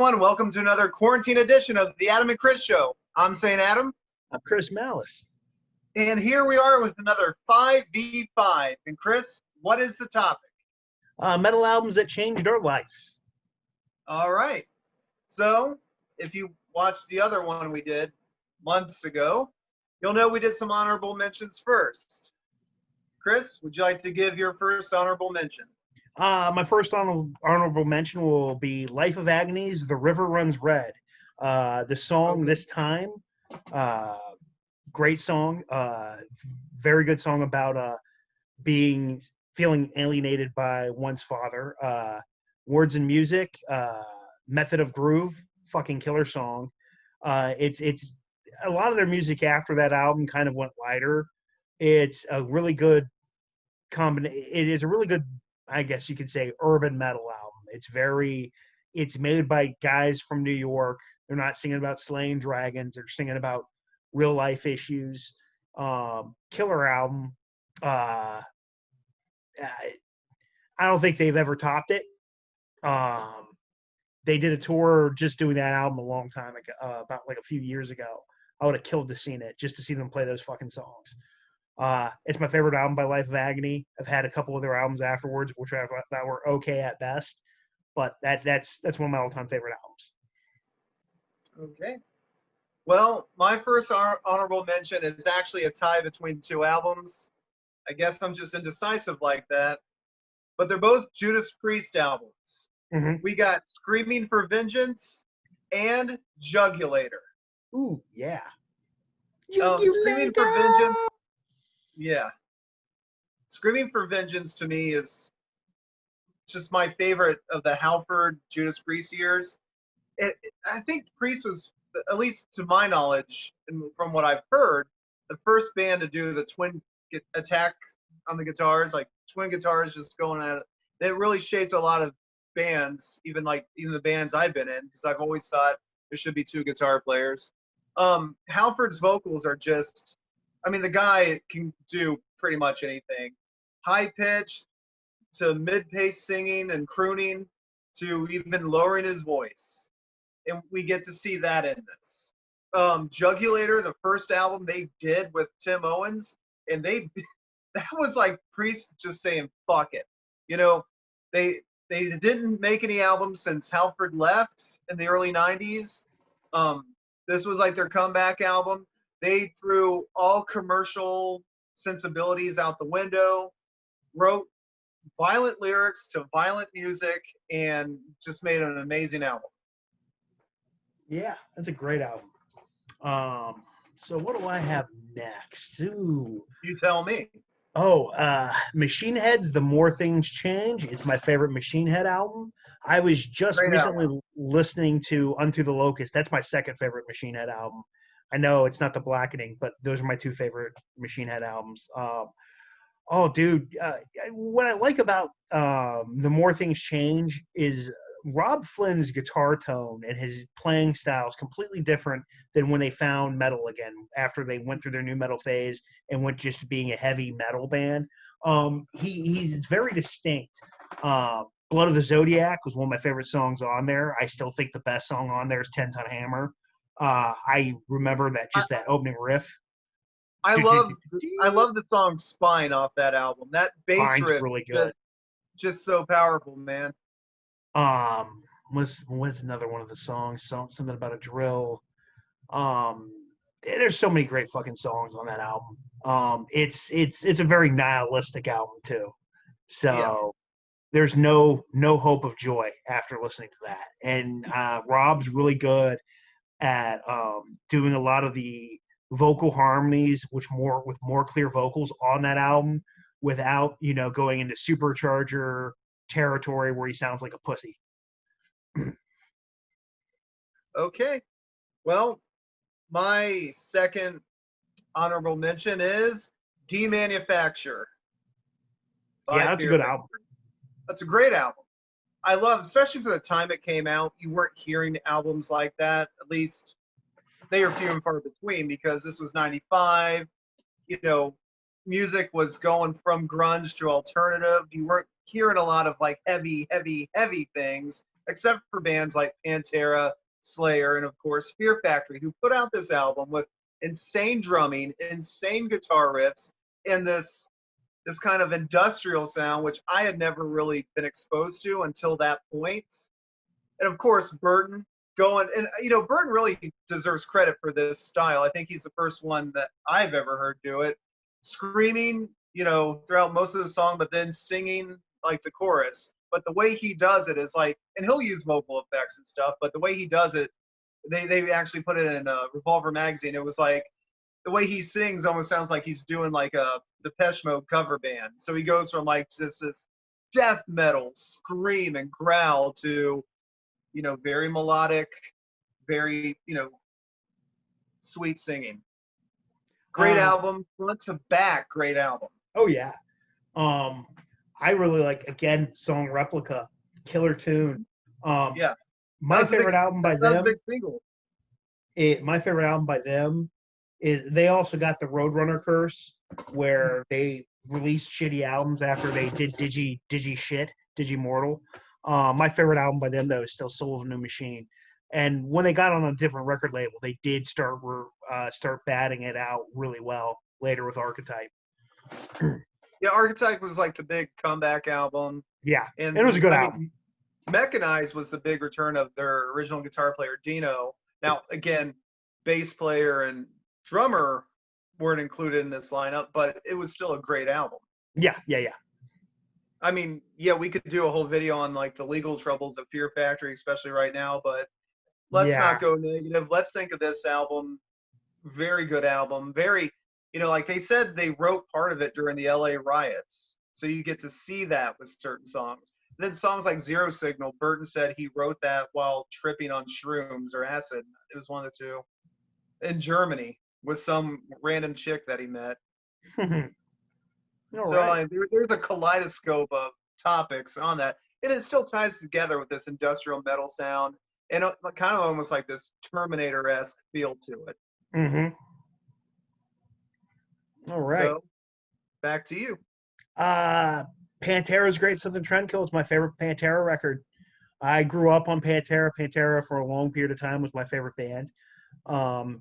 everyone. Welcome to another quarantine edition of the Adam and Chris Show. I'm St. Adam. I'm Chris Malice. And here we are with another 5v5. And Chris, what is the topic? Metal albums that changed our life. All right. So, if you watched the other one we did months ago, you'll know we did some honorable mentions first. Chris, would you like to give your first honorable mention? My first honorable mention will be Life of Agony's The River Runs Red. The song This Time, great song, very good song about feeling alienated by one's father. Words and music, Method of Groove, fucking killer song. It's a lot of their music after that album kind of went lighter. It's a really good it is a really good, I guess you could say, urban metal album. It's made by guys from New York. They're not singing about slaying dragons. They're singing about real life issues. Killer album. I don't think they've ever topped it. They did a tour just doing that album a long time ago, about like a few years ago. I would have killed to see it just to see them play those fucking songs. It's my favorite album by Life of Agony. I've had a couple of their albums afterwards, which I thought were okay at best, but that's one of my all-time favorite albums. Okay. Well, my first honorable mention is actually a tie between two albums. I guess I'm just indecisive like that, but they're both Judas Priest albums. Mm-hmm. We got Screaming for Vengeance and Jugulator. Ooh, yeah. Screaming for Vengeance. Yeah. Screaming for Vengeance to me is just my favorite of the Halford Judas Priest years. I think Priest was, at least to my knowledge, and from what I've heard, the first band to do the twin attack on the guitars, like twin guitars just going at it. It really shaped a lot of bands, even the bands I've been in, because I've always thought there should be two guitar players. Halford's vocals are just, the guy can do pretty much anything. High-pitched to mid-paced singing and crooning to even lowering his voice. And we get to see that in this. Jugulator, the first album they did with Tim Owens, and that was like Priest just saying, fuck it. They didn't make any albums since Halford left in the early 90s. This was like their comeback album. They threw all commercial sensibilities out the window, wrote violent lyrics to violent music, and just made an amazing album. Yeah, that's a great album. So what do I have next? Ooh. You tell me. Machine Head's The More Things Change is my favorite Machine Head album. I was just recently listening to Unto the Locust. That's my second favorite Machine Head album. I know it's not The Blackening, but those are my two favorite Machine Head albums. What I like about The More Things Change is Rob Flynn's guitar tone and his playing style is completely different than when they found metal again after they went through their new metal phase and went just being a heavy metal band. He's very distinct. Blood of the Zodiac was one of my favorite songs on there. I still think the best song on there is 10 Ton Hammer. I remember that opening riff. I love the song Spine off that album. That bass riff really good. Just so powerful, man. What's another one of the songs? Something about a drill. There's so many great fucking songs on that album. It's a very nihilistic album too. So there's no hope of joy after listening to that. And Rob's really good at doing a lot of the vocal harmonies with more clear vocals on that album without going into supercharger territory where he sounds like a pussy. Okay. Well, my second honorable mention is Demanufacture. Yeah, that's a good album. That's a great album. I love, especially for the time it came out, you weren't hearing albums like that. At least they are few and far between because this was 95. Music was going from grunge to alternative. You weren't hearing a lot of like heavy things. except for bands like Pantera, Slayer, and of course Fear Factory, who put out this album with insane drumming, insane guitar riffs, and this kind of industrial sound, which I had never really been exposed to until that point. And of course, Burton going, and Burton really deserves credit for this style. I think he's the first one that I've ever heard do it, screaming, throughout most of the song, but then singing like the chorus. But the way he does it is like, and he'll use vocal effects and stuff, but the way he does it, they actually put it in Revolver magazine. It was like the way he sings almost sounds like he's doing like a Depeche Mode cover band. So he goes from like just this death metal scream and growl to, very melodic, very, sweet singing. Great album, front to back, great album. Oh yeah. I really like, again, song Replica, killer tune. Yeah. My favorite album by them. Big single. My favorite album by them is they also got the Roadrunner curse, where they released shitty albums after they did Digimortal. My favorite album by them though is still Soul of a New Machine. And when they got on a different record label, they did start batting it out really well later with Archetype. Yeah, Archetype was like the big comeback album. Yeah, and it was a good album. Mechanized was the big return of their original guitar player, Dino. Now, again, bass player and drummer weren't included in this lineup, but it was still a great album. Yeah. I mean, yeah, we could do a whole video on like the legal troubles of Fear Factory, especially right now, but let's not go negative. Let's think of this album. Very good album. Very, like they said, they wrote part of it during the LA riots. So you get to see that with certain songs. And then songs like Zero Signal, Burton said he wrote that while tripping on shrooms or acid. It was one of the two. In Germany with some random chick that he met. Right. There's a kaleidoscope of topics on that. And it still ties together with this industrial metal sound and kind of almost like this Terminator-esque feel to it. Mm-hmm. All right. So, back to you. Pantera's Great Southern Trendkill is my favorite Pantera record. I grew up on Pantera. Pantera for a long period of time was my favorite band.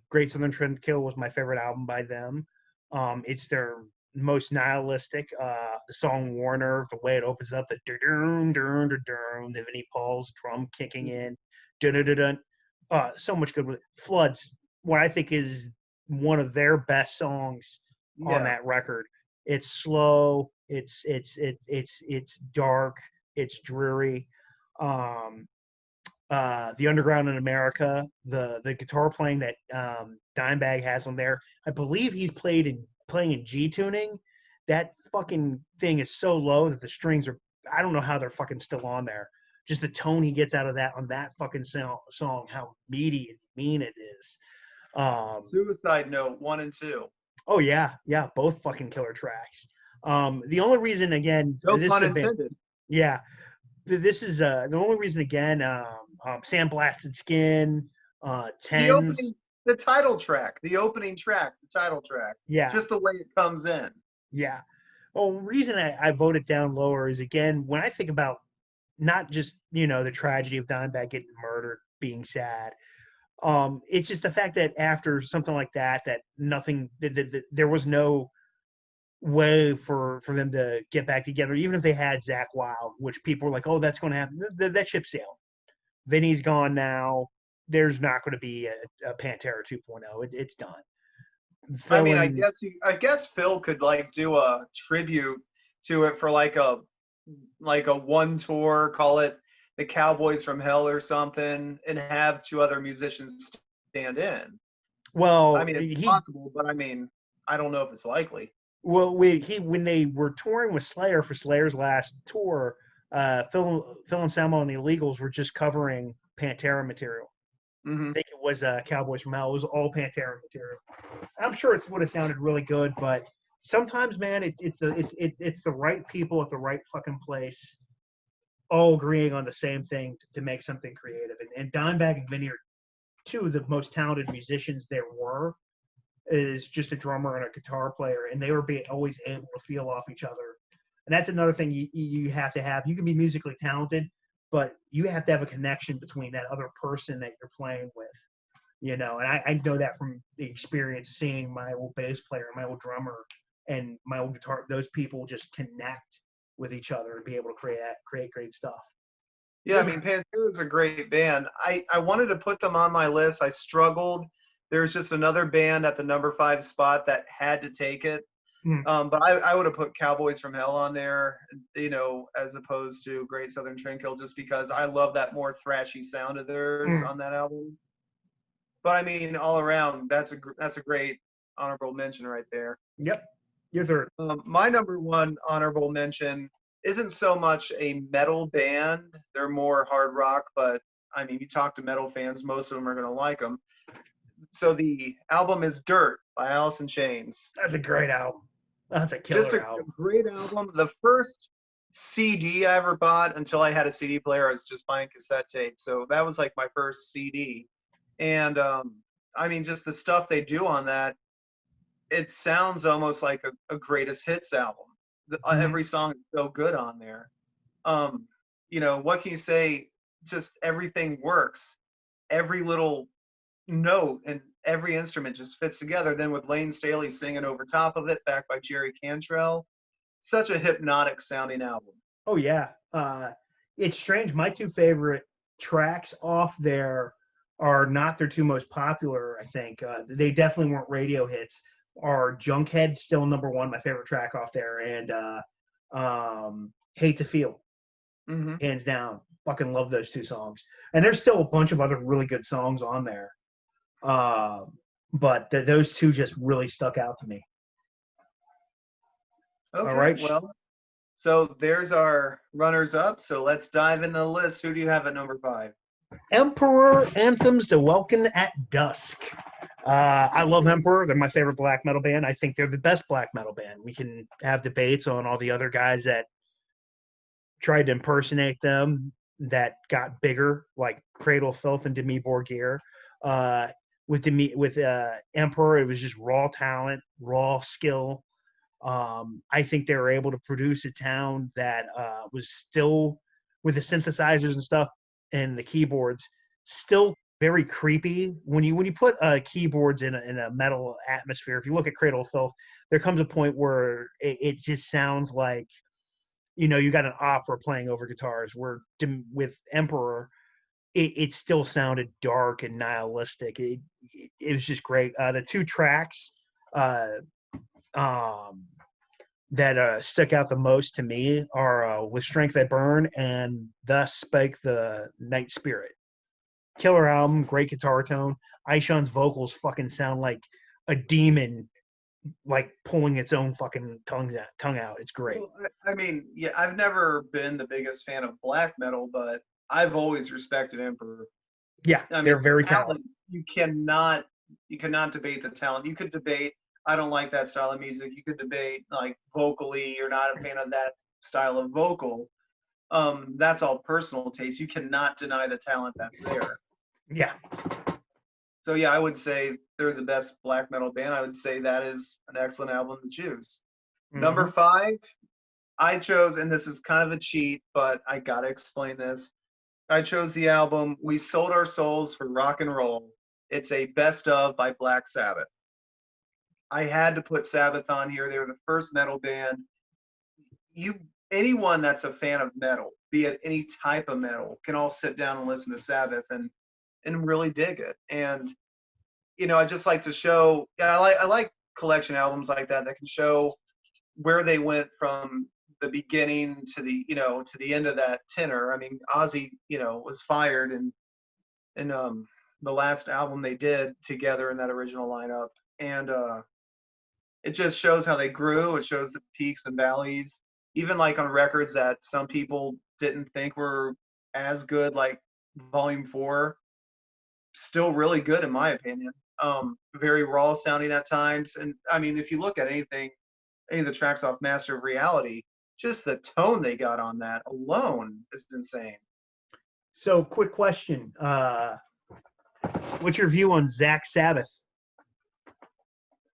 Great Southern Trendkill was my favorite album by them. It's their most nihilistic. The song Warner, the way it opens up, the Vinnie Paul's drum kicking in, so much good with it. Floods, what I think is one of their best songs on that record. It's slow, it's dark, it's dreary. The Underground in America, the guitar playing that Dimebag has on there, I believe he's playing in G tuning. That fucking thing is so low that the strings are, I don't know how they're fucking still on there. Just the tone he gets out of that on that fucking song, how meaty and mean it is. Suicide Note 1 and 2. Oh yeah, both fucking killer tracks. The only reason, again, no pun intended. Yeah, this is the only reason, again. Sandblasted Skin, Tens. The title track, the opening track, the title track. Yeah. Just the way it comes in. Yeah. Well, the reason I voted down lower is, again, when I think about not just, the tragedy of Dimebag getting murdered, being sad. It's just the fact that after something like that nothing, there was no way for them to get back together, even if they had Zakk Wylde, which people were like, oh, that's going to happen. That ship sailed. Vinny's gone now. There's not going to be a Pantera 2.0. It's done. I guess Phil could like do a tribute to it for like a one tour, call it the Cowboys from Hell or something, and have two other musicians stand in. Well, it's possible, but I don't know if it's likely. Well, when they were touring with Slayer for Slayer's last tour, Phil and Selma and the Illegals were just covering Pantera material. Mm-hmm. I think it was Cowboys from Hell. It was all Pantera material. I'm sure it would have sounded really good, but sometimes, man, it's the right people at the right fucking place, all agreeing on the same thing to make something creative. And Dimebag and Vinny are two of the most talented musicians there were. Is just a drummer and a guitar player, and they were always able to feel off each other. And that's another thing you have to have. You can be musically talented, but you have to have a connection between that other person that you're playing with, you know. And I know that from the experience seeing my old bass player, my old drummer, and my old guitar. Those people just connect with each other and be able to create great stuff. Yeah, I mean, Pantera's a great band. I wanted to put them on my list. I struggled. There's just another band at the number 5 spot that had to take it. But I would have put Cowboys from Hell on there, you know, as opposed to Great Southern Trendkill, just because I love that more thrashy sound of theirs on that album. But I mean, all around, that's a great honorable mention right there. Yep, your third. My number 1 honorable mention isn't so much a metal band. They're more hard rock, but I mean, you talk to metal fans, most of them are going to like them. So the album is Dirt by Alice in Chains. That's a great album. That's a killer Just a album. great album. The first CD I ever bought until I had a CD player, I was just buying cassette tapes. So that was like my first CD. And I mean, just the stuff they do on that, it sounds almost like a greatest hits album. Every song is so good on there. You know, what can you say? Just everything works. Every little note and every instrument just fits together. Then with Lane Staley singing over top of it, backed by Jerry Cantrell, such a hypnotic sounding album. Oh yeah, it's strange. My 2 favorite tracks off there are not their 2 most popular. I think they definitely weren't radio hits. Are Junkhead still number 1, my favorite track off there, and Hate to Feel, hands down. Fucking love those 2 songs. And there's still a bunch of other really good songs on there. But those 2 just really stuck out to me. Okay, all right. Well, so there's our runners up. So let's dive into the list. Who do you have at number 5? Emperor Anthems to Welcome at Dusk. I love Emperor. They're my favorite black metal band. I think they're the best black metal band. We can have debates on all the other guys that tried to impersonate them that got bigger, like Cradle of Filth and Demi Borgir. With Emperor, it was just raw talent, raw skill. I think they were able to produce a sound that was still, with the synthesizers and stuff and the keyboards, still very creepy. When you put keyboards in a metal atmosphere, if you look at Cradle of Filth, there comes a point where it just sounds like, you know, you got an opera playing over guitars. Where with Emperor, it still sounded dark and nihilistic. It was just great. The 2 tracks that stuck out the most to me are With Strength I Burn and Thus Spake the Night Spirit. Killer album, great guitar tone. Aishan's vocals fucking sound like a demon, like pulling its own fucking tongue out. It's great. Well, I mean, yeah, I've never been the biggest fan of black metal, but I've always respected Emperor. Yeah, they're very talented. You cannot debate the talent. You could debate, I don't like that style of music. You could debate, like, vocally, you're not a fan of that style of vocal. That's all personal taste. You cannot deny the talent that's there. Yeah. So yeah, I would say they're the best black metal band. I would say that is an excellent album to choose. Number 5, I chose, and this is kind of a cheat, but I gotta explain this. I chose the album We Sold Our Souls for Rock and Roll. It's a best of by Black Sabbath. I had to put Sabbath on here. They were the first metal band. Anyone that's a fan of metal, be it any type of metal, can all sit down and listen to Sabbath and really dig it. And, you know, I just like to show, I like collection albums like that can show where they went from the beginning to the, you know, to the end of that tenor. I mean, Ozzy, you know, was fired in the last album they did together in that original lineup. And it just shows how they grew. It shows the peaks and valleys, even like on records that some people didn't think were as good, like Volume 4, still really good in my opinion. Very raw sounding at times. And I mean, if you look at any of the tracks off Master of Reality, just the tone they got on that alone is insane. So, quick question. What's your view on Zach Sabbath?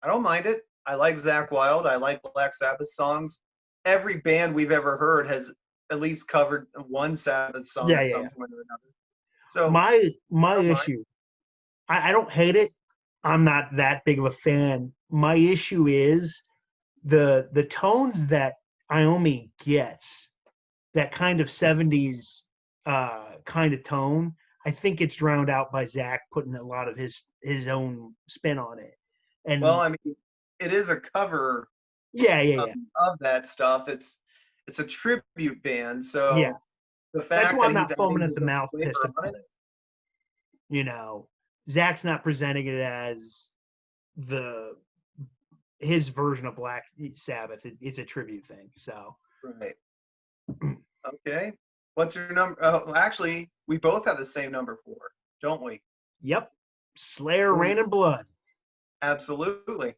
I don't mind it. I like Zakk Wylde. I like Black Sabbath songs. Every band we've ever heard has at least covered one Sabbath song Yeah, at yeah, some yeah. point or another. So My don't mind. issue, I don't hate it. I'm not that big of a fan. My issue is the tones that Iommi gets, that kind of 70s kind of tone. I think it's drowned out by Zach putting a lot of his own spin on it. Well, And I mean, it is a cover yeah, yeah, of, yeah, of that stuff. It's a tribute band, yeah. so the That's fact why that I'm he's not foaming adding at his the own mouth, pissed flavor on about it, it. Zach's not presenting it as the his version of Black Sabbath. It's a tribute thing. So right? Okay. What's your number? Oh, actually, we both have the same number 4, don't we? yep, Slayer, Ooh, Rain and Blood. absolutely.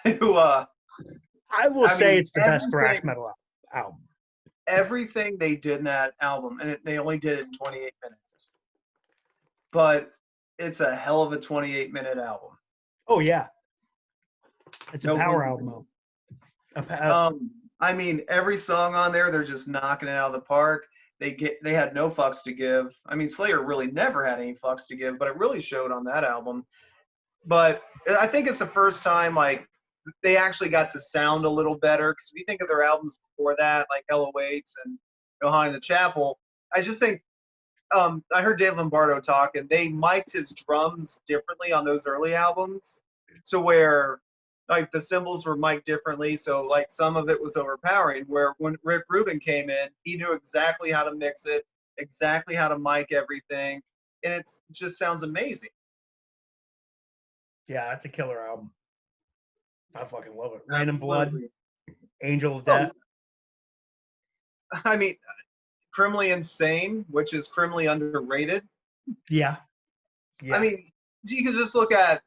To, I will I say mean, it's the best thrash metal album. everything they did in that album, and they only did it in 28 minutes, but it's a hell of a 28-minute album. Oh yeah, it's a No power believing. album. I mean, every song on there, they're just knocking it out of the park. They had no fucks to give. I mean, Slayer really never had any fucks to give, but it really showed on that album. But I think it's the first time like they actually got to sound a little better. Because if you think of their albums before that, like Hell Awaits and Behind in the Chapel, I just think I heard Dave Lombardo talk, and they mic'd his drums differently on those early albums, so where like the cymbals were mic'd differently, so like some of it was overpowering. Where when Rick Rubin came in, he knew exactly how to mix it, exactly how to mic everything, and it just sounds amazing. Yeah, that's a killer album. I fucking love it. Rain and Blood, Absolutely. Angel of Oh, Death. I mean, criminally insane, which is criminally underrated. Yeah, yeah, I mean, you can just look at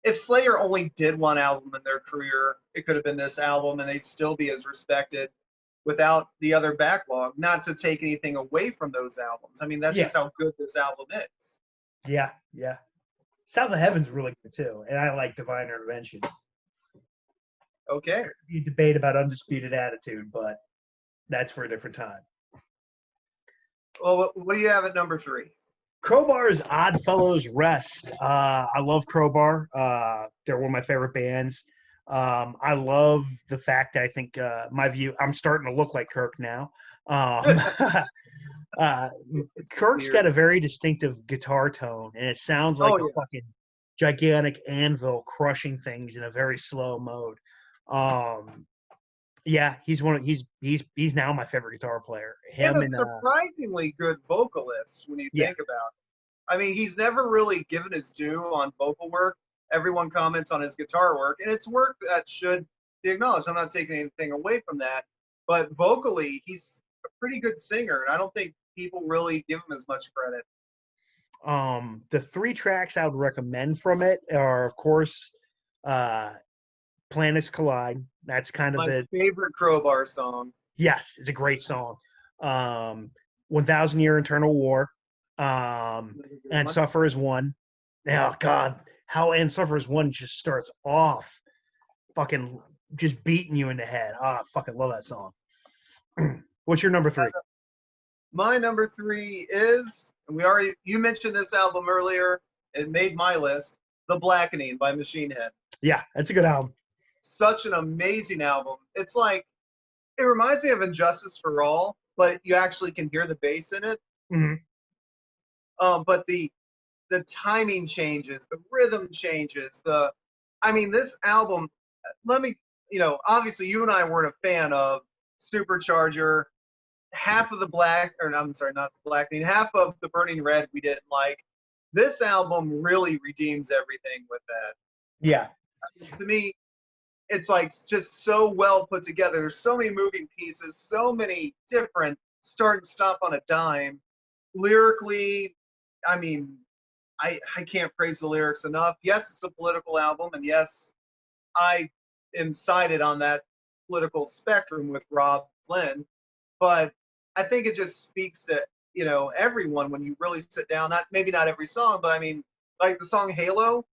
if Slayer only did one album in their career, it could have been this album, and they'd still be as respected without the other backlog. Not to take anything away from those albums. I mean, that's yeah, just how good this album is. yeah, yeah. South of Heaven's really good too, and I like Divine Intervention. Okay. You debate about Undisputed Attitude, but that's for a different time. Well, what do you have at number 3? Crowbar's Odd Fellows Rest. I love Crowbar. They're one of my favorite bands. I love the fact that I think my view, I'm starting to look like Kirk now. Kirk's got a very distinctive guitar tone, and it sounds like a fucking gigantic anvil crushing things in a very slow mode. Yeah, he's now my favorite guitar player. And a surprisingly good vocalist when you think about it. I mean, he's never really given his due on vocal work. Everyone comments on his guitar work, and it's work that should be acknowledged. I'm not taking anything away from that, but vocally, he's a pretty good singer, and I don't think people really give him as much credit. The 3 tracks I would recommend from it are, of course, Planets Collide. That's kind of my favorite Crowbar song. Yes, it's a great song. 1,000 Year Eternal War. And Suffer Is One. Oh, God. How And Suffer Is One just starts off fucking just beating you in the head. I fucking love that song. What's your number 3? My number 3 is, and you mentioned this album earlier. It made my list. The Blackening by Machine Head. Yeah, that's a good album. Such an amazing album. It's like, it reminds me of Injustice for All, but you actually can hear the bass in it. Mm-hmm. But the timing changes, the rhythm changes. This album. Obviously you and I weren't a fan of Supercharger. Half of the Half of the Burning Red we didn't like. This album really redeems everything with that. Yeah. To me, it's like just so well put together. There's so many moving pieces, so many different start and stop on a dime. Lyrically, I mean, I can't praise the lyrics enough. Yes, it's a political album, and yes, I am sided on that political spectrum with Rob Flynn, but I think it just speaks to everyone when you really sit down. Maybe not every song, but I mean, like the song Halo.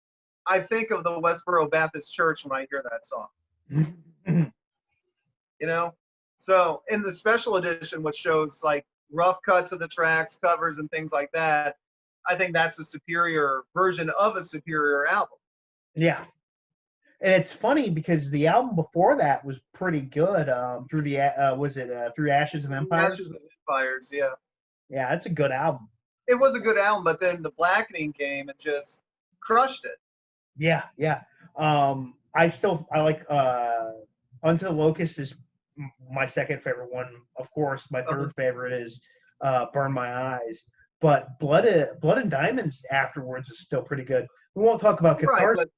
I think of the Westboro Baptist Church when I hear that song. So in the special edition, which shows like rough cuts of the tracks, covers, and things like that, I think that's a superior version of a superior album. Yeah. And it's funny because the album before that was pretty good. Through the was it Through Ashes of Empires? Ashes of Empires, yeah. Yeah, it's a good album. It was a good album, but then the Blackening came and just crushed it. Yeah, yeah. I like Unto the Locust is my second favorite one. Of course, my third favorite is Burn My Eyes. But Blood and Diamonds afterwards is still pretty good. We won't talk about Catharsis. Right,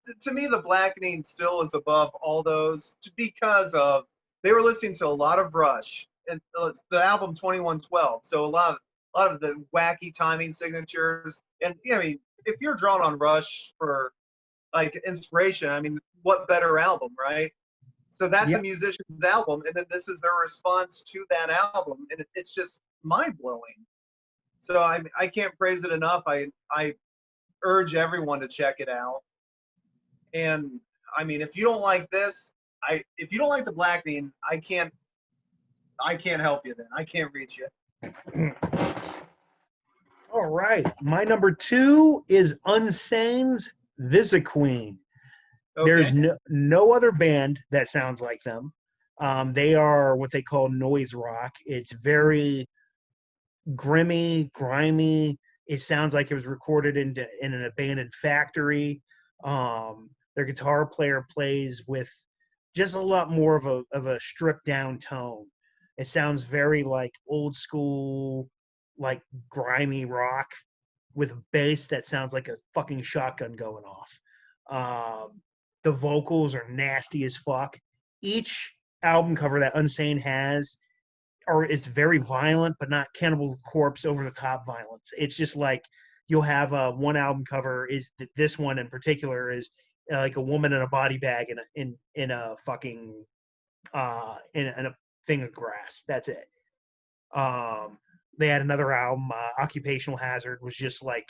but to me, the Blackening still is above all those because of they were listening to a lot of Rush and the album 2112. So a lot of the wacky timing signatures. And I mean, if you're drawn on Rush for like inspiration, I mean, what better album, right? So that's a musician's album, and then this is their response to that album, and it's just mind blowing. So I can't praise it enough. I urge everyone to check it out. And I mean, if you don't like this, if you don't like the Blackening, I can't help you then. I can't reach you. All right. My number 2 is Unsane's Visiqueen. Okay. There's no other band that sounds like them. They are what they call noise rock. It's very grimy. It sounds like it was recorded in an abandoned factory. Their guitar player plays with just a lot more of a stripped down tone. It sounds very like old school, like grimy rock with a bass that sounds like a fucking shotgun going off. The vocals are nasty as fuck. Each album cover that Unsane has is very violent, but not Cannibal Corpse over the top violence. It's just like you'll have one album cover is this one in particular is like a woman in a body bag in a fucking in a thing of grass. That's it. They had another album, Occupational Hazard, was just like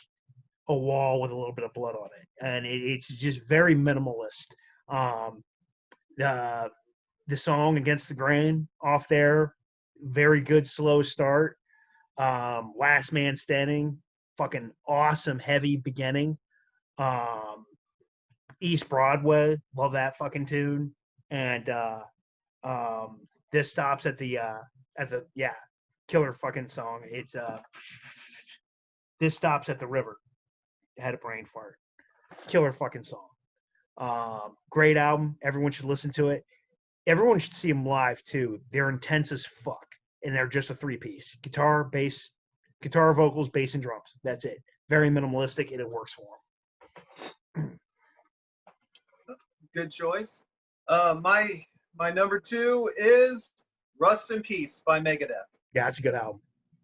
a wall with a little bit of blood on it, and it's just very minimalist. The song Against the Grain off there, very good slow start. Last Man Standing, fucking awesome heavy beginning. East Broadway, love that fucking tune. And This Stops at the killer fucking song. It's This Stops at the River. I had a brain fart. Killer fucking song. Great album. Everyone should listen to it. Everyone should see them live too. They're intense as fuck, and they're just a 3-piece: guitar, vocals, bass, and drums. That's it. Very minimalistic, and it works for them. Good choice. My number 2 is Rust in Peace by Megadeth. Yeah, it's a good album.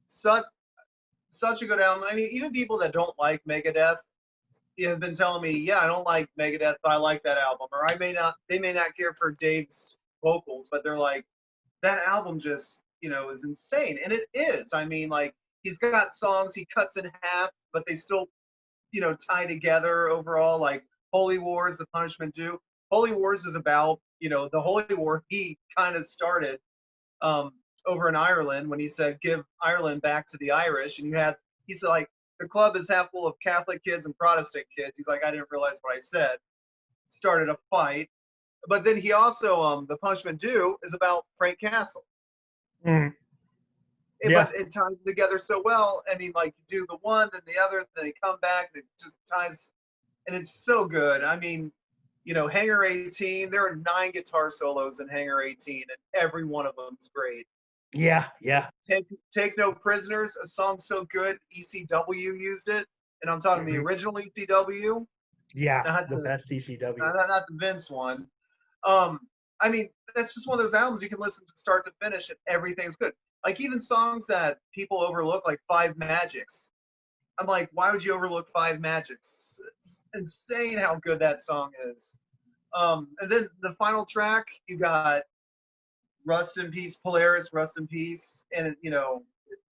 Such a good album. I mean, even people that don't like Megadeth have been telling me, yeah, I don't like Megadeth, but I like that album. Or they may not care for Dave's vocals, but they're like, that album just, is insane. And it is. I mean, like, he's got songs he cuts in half, but they still, tie together overall, like Holy Wars, The Punishment Due. Holy Wars is about, the Holy War he kind of started over in Ireland when he said, give Ireland back to the Irish. And he's like, the club is half full of Catholic kids and Protestant kids. He's like, I didn't realize what I said. Started a fight. But then he also, The Punishment Due is about Frank Castle. Mm. But it ties together so well. I mean, like, you do the one, then the other, then they come back. It just ties, and it's so good. I mean, Hangar 18, there are 9 guitar solos in Hangar 18, and every one of them is great. Yeah. Take No Prisoners, a song so good, ECW used it, and I'm talking the original ECW. Yeah, the best ECW. Not the Vince one. I mean, that's just one of those albums you can listen to start to finish, and everything's good. Like, even songs that people overlook, like Five Magics. I'm like, why would you overlook Five Magics? It's insane how good that song is. And then the final track, you got Rust in Peace, Polaris, Rust in Peace, and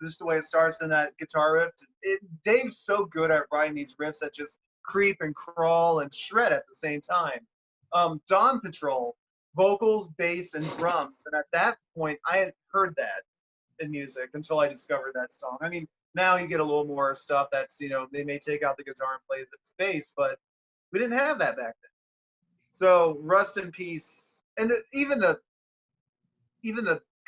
just the way it starts in that guitar riff. Dave's so good at writing these riffs that just creep and crawl and shred at the same time. Dawn Patrol, vocals, bass, and drums. And at that point, I hadn't heard that in music until I discovered that song. I mean, now you get a little more stuff that's, they may take out the guitar and play the bass, but we didn't have that back then. So Rust in Peace, and even the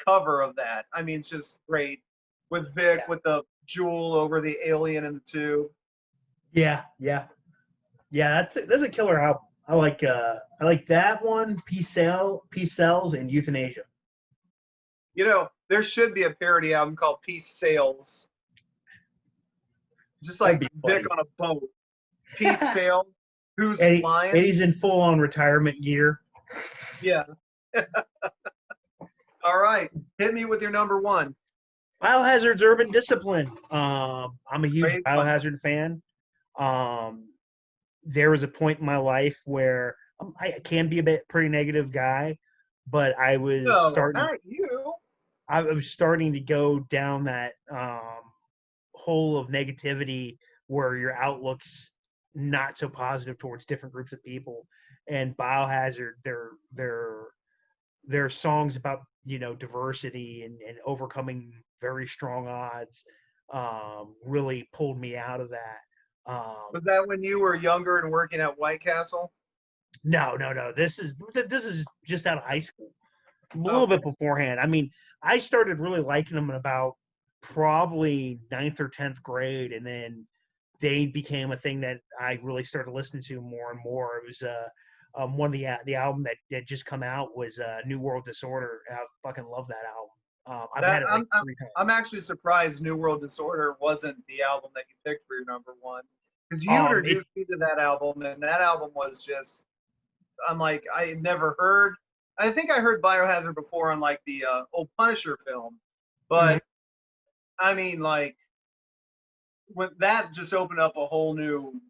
cover of that, I mean, it's just great with Vic with the jewel over the alien in the tube. Yeah. That's a killer album. I like that one, Peace Sells, and Euthanasia. There should be a parody album called Peace Sails. Just like Vic on a boat. Peace Sail. Who's flying? And he's in full-on retirement gear. Yeah. All right. Hit me with your number one. Biohazard's Urban Discipline. I'm a huge Biohazard fan. There was a point in my life where I can be a pretty negative guy, but I was I was starting to go down that hole of negativity where your outlook's not so positive towards different groups of people. And Biohazard, their songs about diversity and overcoming very strong odds really pulled me out of that. Was that when you were younger and working at White Castle? No. This is just out of high school. A little bit beforehand. I mean, I started really liking them in about probably 9th or 10th grade, and then they became a thing that I really started listening to more and more. It was one of the album that had just come out was New World Disorder. I fucking love that album. I've had it like 3 times. I'm actually surprised New World Disorder wasn't the album that you picked for your number one, because you introduced me to that album, and that album was just, I'm like, I had never heard. I think I heard Biohazard before on like the old Punisher film, but I mean, like, when that just opened up a whole new,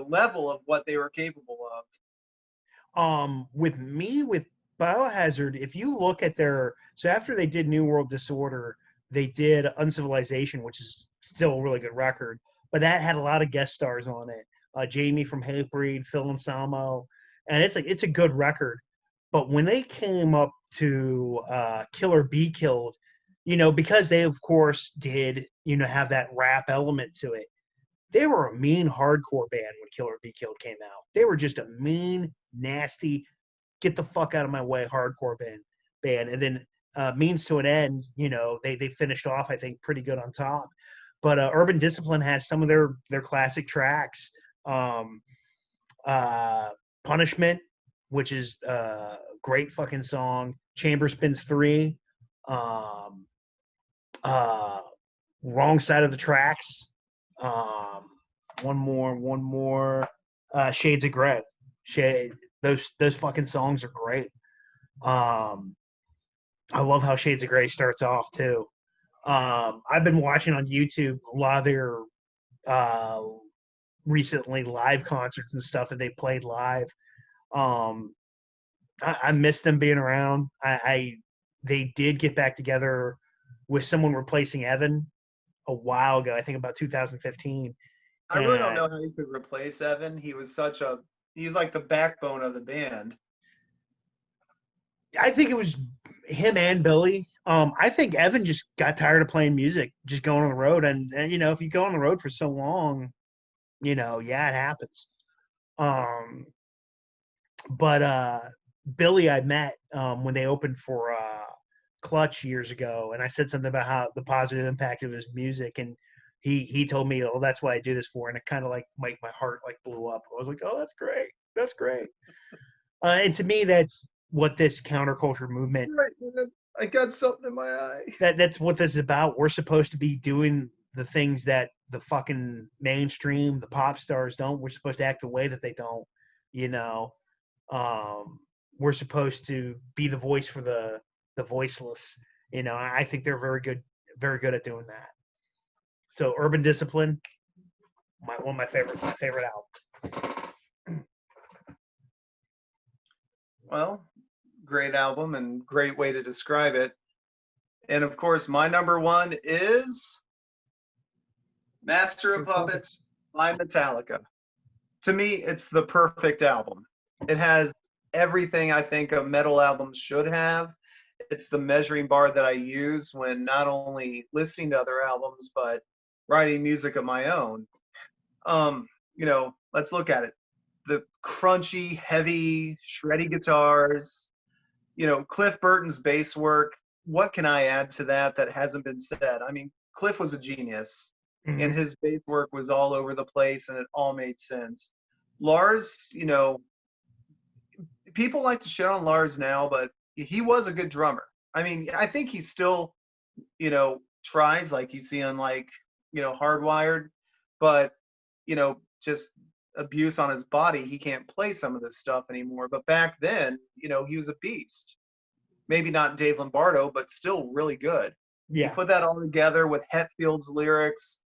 level of what they were capable of. With Biohazard, if you look at so after they did New World Disorder, they did Uncivilization, which is still a really good record, but that had a lot of guest stars on it. Jamie from Hatebreed, Phil Anselmo, and it's a good record. But when they came up to Kill or Be Killed, because they of course did, have that rap element to it, they were a mean hardcore band when Kill or Be Killed came out. They were just a mean, nasty, get the fuck out of my way hardcore band. And then Means to an End, they finished off, I think, pretty good on top. But Urban Discipline has some of their classic tracks. Punishment, which is a great fucking song. Chamber Spins 3. Wrong Side of the Tracks. One more. Shades of Grey. Those fucking songs are great. I love how Shades of Grey starts off too. I've been watching on YouTube a lot of their recently live concerts and stuff that they played live. I miss them being around. They did get back together with someone replacing Evan a while ago. I think about 2015. I really don't know how you could replace Evan. He was like the backbone of the band. I think it was him and Billy. I think Evan just got tired of playing music, just going on the road. And if you go on the road for so long, it happens. But Billy I met when they opened for Clutch years ago, and I said something about how the positive impact of his music, and he told me, "Oh, that's what I do this for," and it kind of like my heart like blew up. I was like, "Oh, that's great." And to me, that's what this counterculture movement. Right. I got something in my eye. That's what this is about. We're supposed to be doing the things that the fucking mainstream, the pop stars don't. We're supposed to act the way that they don't. We're supposed to be the voice for the voiceless. I think they're very good at doing that. So Urban Discipline, one of my favorite albums. Well, great album and great way to describe it. And of course, my number one is Master of Puppets by Metallica. To me, it's the perfect album. It has everything I think a metal album should have. It's the measuring bar that I use when not only listening to other albums, but writing music of my own. You know, let's look at it. The crunchy, heavy, shreddy guitars, you know, Cliff Burton's bass work. What can I add to that that hasn't been said? I mean, Cliff was a genius, and Mhm. his bass work was all over the place, and it all made sense. Lars, you know, people like to shit on Lars now, but he was a good drummer. I mean, I think he still, you know, tries like you see on like, you know, Hardwired, but, you know, just abuse on his body, he can't play some of this stuff anymore. But back then, you know, he was a beast. Maybe not Dave Lombardo, but still really good. You Yeah. put that all together with Hetfield's lyrics,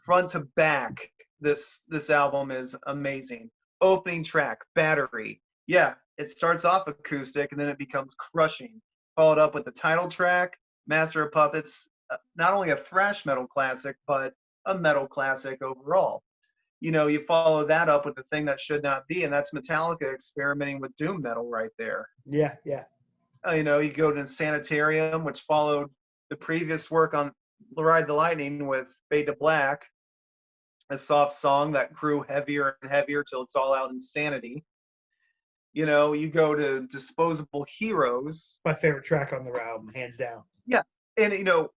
front to back. This album is amazing. Opening track, Battery. Yeah, it starts off acoustic and then it becomes crushing. Followed up with the title track, Master of Puppets. Not only a thrash metal classic, but a metal classic overall. You know, you follow that up with the thing that should not be, and that's Metallica experimenting with doom metal right there. Yeah. Yeah. You know, you go to Sanitarium, which followed the previous work on Ride the Lightning with Fade to Black, a soft song that grew heavier and heavier till it's all out insanity. You know, you go to Disposable Heroes. My favorite track on the album, hands down. Yeah, and you know,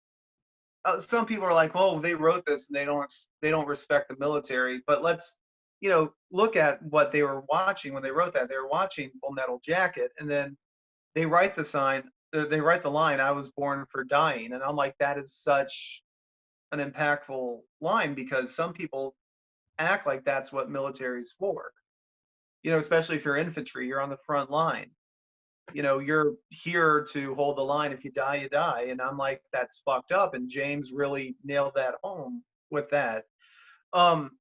some people are like, "Oh, they wrote this and they don't respect the military." But let's, you know, look at what they were watching when they wrote that. They were watching Full Metal Jacket, and then they write they write the line, "I was born for dying," and I'm like, that is such an impactful line because some people act like that's what military's for. You know, especially if you're infantry, you're on the front line. You know, you're here to hold the line. If you die, you die. And I'm like, that's fucked up. And James really nailed that home with that. Um,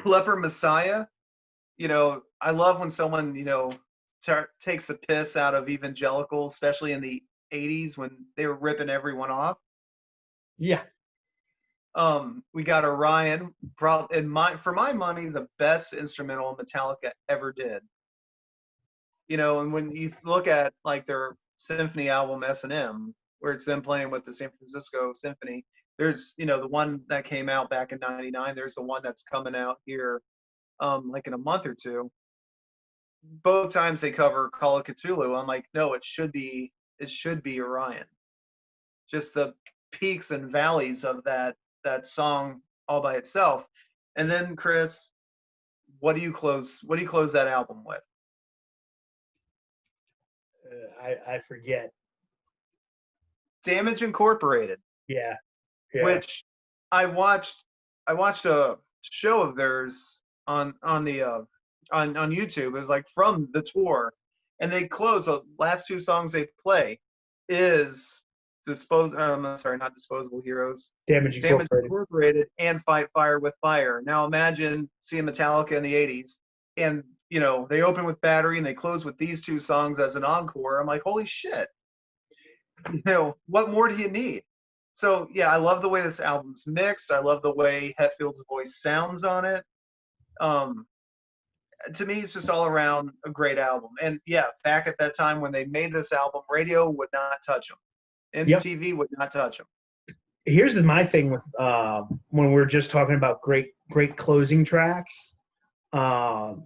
Leper Messiah, you know, I love when someone, you know, takes the piss out of evangelicals, especially in the 80s when they were ripping everyone off. Yeah. We got Orion, probably for my money, the best instrumental Metallica ever did. You know, and when you look at like their symphony album S&M, where it's them playing with the San Francisco Symphony, there's, you know, the one that came out back in '99. There's the one that's coming out here, like in a month or two. Both times they cover Call of Cthulhu. I'm like, no, it should be Orion. Just the peaks and valleys of that song all by itself. And then Chris, what do you close that album with? I forget. Damage Incorporated, Yeah. Yeah. which I watched I watched a show of theirs on the on YouTube. It was like from the tour, and they close the last two songs they play is I'm sorry, not Disposable Heroes, Damage Damage Incorporated. Incorporated, and Fight Fire with Fire. Now imagine seeing Metallica in the '80s, and you know they open with Battery and they close with these two songs as an encore. I'm like, holy shit! You know, what more do you need? So yeah, I love the way this album's mixed. I love the way Hetfield's voice sounds on it. Um, to me, it's just all around a great album. And yeah, back at that time when they made this album, radio would not touch them. Yep. MTV would not touch them. Here's my thing with when we're just talking about great closing tracks. Um,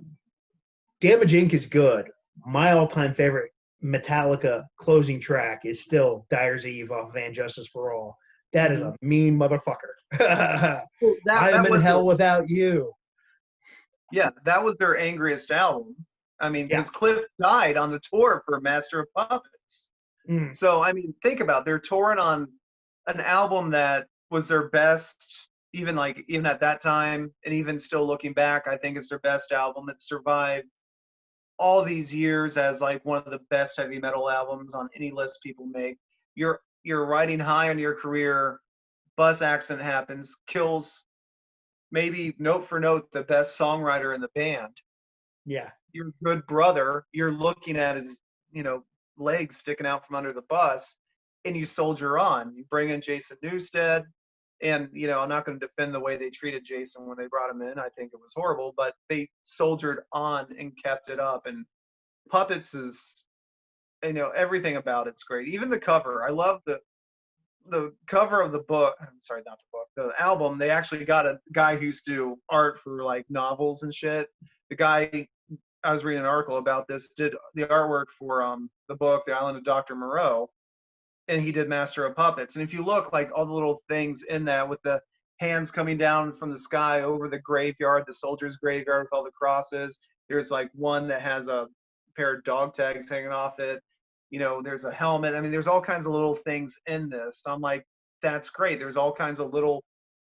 Damage Inc. is good. My all-time favorite Metallica closing track is still Dyer's Eve off Van Justice for All. That is a mean motherfucker. I am in hell without you. Yeah, that was their angriest album. I mean, because Cliff died on the tour for Master of Puppets. So, I mean, think about it. They're touring on an album that was their best, even at that time, and even still looking back, I think it's their best album. It survived all these years as like one of the best heavy metal albums on any list people make. You're riding high in your career, bus accident happens, kills maybe note for note the best songwriter in the band. Yeah. Your good brother, you're looking at his, you know, legs sticking out from under the bus, and you soldier on. You bring in Jason Newsted, and you know, I'm not going to defend the way they treated Jason when they brought him in. I think it was horrible, but they soldiered on and kept it up. And Puppets is, everything about it's great. Even the cover. I love the cover of the book. I'm sorry, not the book. The album. They actually got a guy who used to do art for like novels and shit. The guy, I was reading an article about this, did the artwork for the book, The Island of Dr. Moreau, and he did Master of Puppets. And if you look, like all the little things in that with the hands coming down from the sky over the graveyard, the soldiers' graveyard with all the crosses. There's like one that has a pair of dog tags hanging off it. There's a helmet. I mean, there's all kinds of little things in this. So I'm like, that's great. There's all kinds of little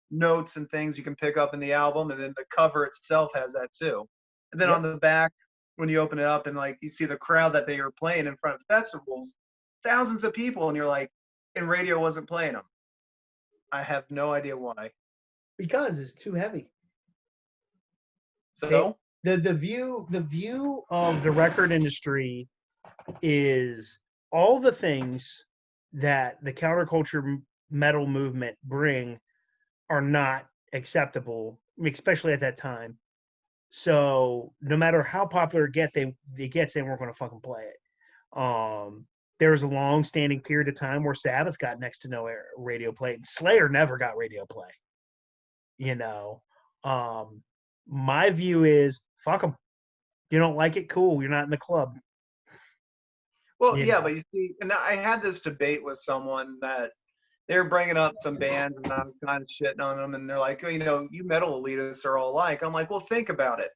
notes and things you can pick up in the album, and then the cover itself has that too. And then on the back, when you open it up and like you see the crowd that they were playing in front of festivals, thousands of people, and you're like, and radio wasn't playing them. I have no idea why. Because it's too heavy. So the view of the record industry is all the things that the counterculture metal movement bring are not acceptable, especially at that time. So no matter how popular it gets, they weren't going to fucking play it. There was a long-standing period of time where Sabbath got next to no radio play. Slayer never got radio play. My view is fuck them. You don't like it, cool. You're not in the club. Well, but you see, and I had this debate with someone that they were bringing up some bands, and I'm kind of shitting on them, and they're like, you metal elitists are all alike. I'm like, well, think about it.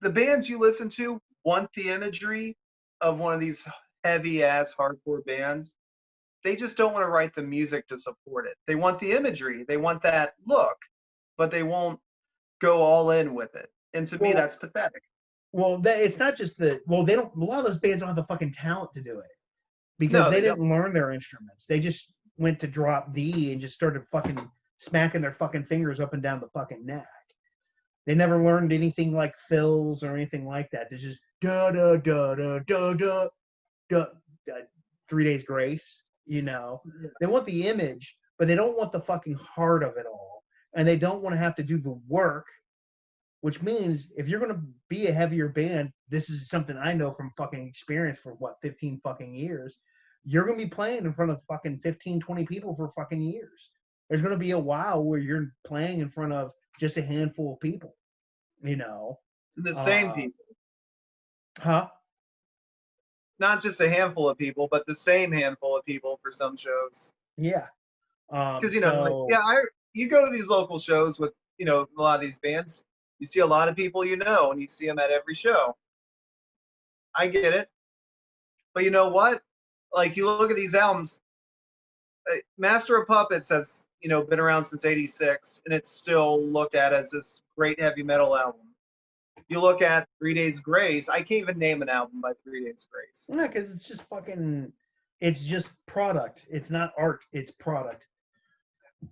The bands you listen to want the imagery of one of these heavy-ass hardcore bands. They just don't want to write the music to support it. They want the imagery. They want that look, but they won't go all in with it. And to me, that's pathetic. Well, it's not just they don't. A lot of those bands don't have the fucking talent to do it because they didn't learn their instruments. They just went to drop D and just started fucking smacking their fucking fingers up and down the fucking neck. They never learned anything like fills or anything like that. It's just da da da da da da da. 3 Days Grace. They want the image, but they don't want the fucking heart of it all, and they don't want to have to do the work. Which means if you're going to be a heavier band, this is something I know from fucking experience for 15 fucking years. You're going to be playing in front of fucking 15, 20 people for fucking years. There's going to be a while where you're playing in front of just a handful of people, The same people. Huh? Not just a handful of people, but the same handful of people for some shows. Yeah. Because, you go to these local shows with, a lot of these bands. You see a lot of people and you see them at every show. I get it. But you know what? Like, you look at these albums, Master of Puppets has, been around since '86, and it's still looked at as this great heavy metal album. You look at 3 Days Grace, I can't even name an album by 3 Days Grace. Yeah, because it's just it's just product. It's not art, it's product.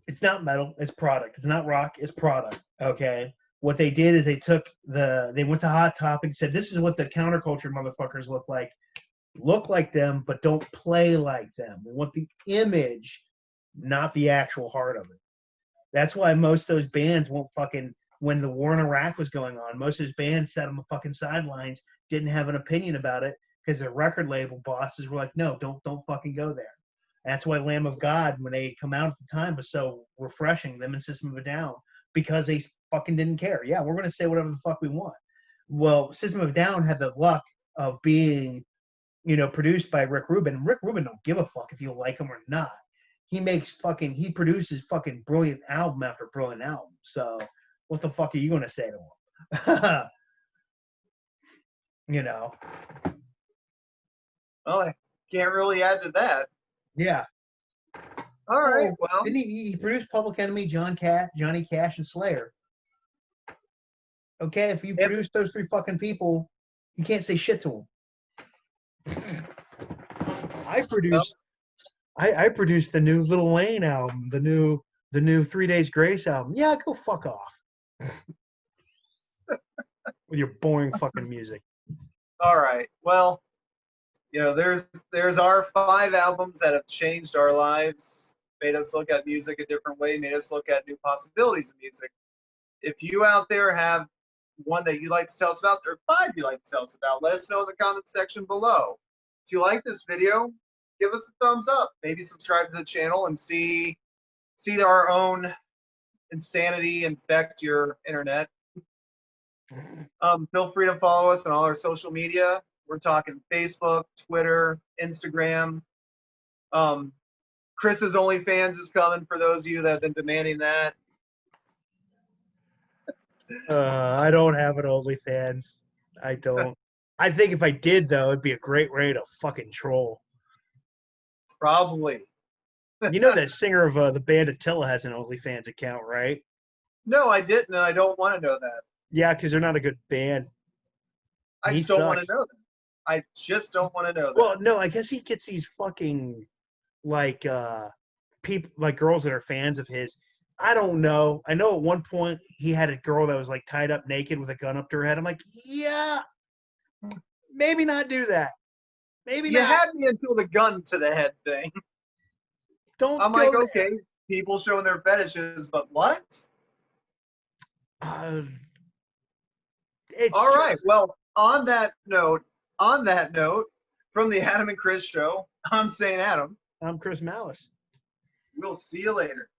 It's not metal, it's product. It's not rock, it's product, okay? What they did is they went to Hot Topic and said, this is what the counterculture motherfuckers look like. Look like them, but don't play like them. We want the image, not the actual heart of it. That's why most of those bands won't fucking, when the war in Iraq was going on, most of those bands sat on the fucking sidelines, didn't have an opinion about it, because their record label bosses were like, no, don't fucking go there. And that's why Lamb of God, when they come out at the time, was so refreshing, them and System of a Down, because they fucking didn't care. Yeah, we're going to say whatever the fuck we want. Well, System of a Down had the luck of being, produced by Rick Rubin. Rick Rubin don't give a fuck if you like him or not. He produces fucking brilliant album after brilliant album. So what the fuck are you going to say to him? Well, I can't really add to that. Yeah. All right. Well, didn't he produced Public Enemy, Johnny Cash, and Slayer. Okay, if you produce those three fucking people, you can't say shit to them. I produced the new Lil Wayne album, the new 3 Days Grace album. Yeah, go fuck off. With your boring fucking music. All right. Well, there's our 5 albums that have changed our lives, made us look at music a different way, made us look at new possibilities of music. If you out there have one that you'd like to tell us about, or 5 you'd like to tell us about, let us know in the comments section below. If you like this video, give us a thumbs up. Maybe subscribe to the channel and see our own insanity infect your internet. Feel free to follow us on all our social media. We're talking Facebook, Twitter, Instagram. Chris's OnlyFans is coming for those of you that have been demanding that. I don't have an OnlyFans. I don't. I think if I did, though, it'd be a great way to fucking troll. Probably. You know that singer of the band Attila has an OnlyFans account, right? No, I didn't, and I don't want to know that. Yeah, because they're not a good band. I just don't want to know that. I just don't want to know that. Well, no, I guess he gets these fucking like people, like girls that are fans of his. I don't know. I know at one point he had a girl that was like tied up naked with a gun up to her head. I'm like, yeah, maybe not do that. Maybe you not. had me until the gun to the head thing. Don't. I'm like, okay, people showing their fetishes, but what? It's all right. Well, on that note, from the Adam and Chris show, I'm St. Adam. I'm Chris Malice. We'll see you later.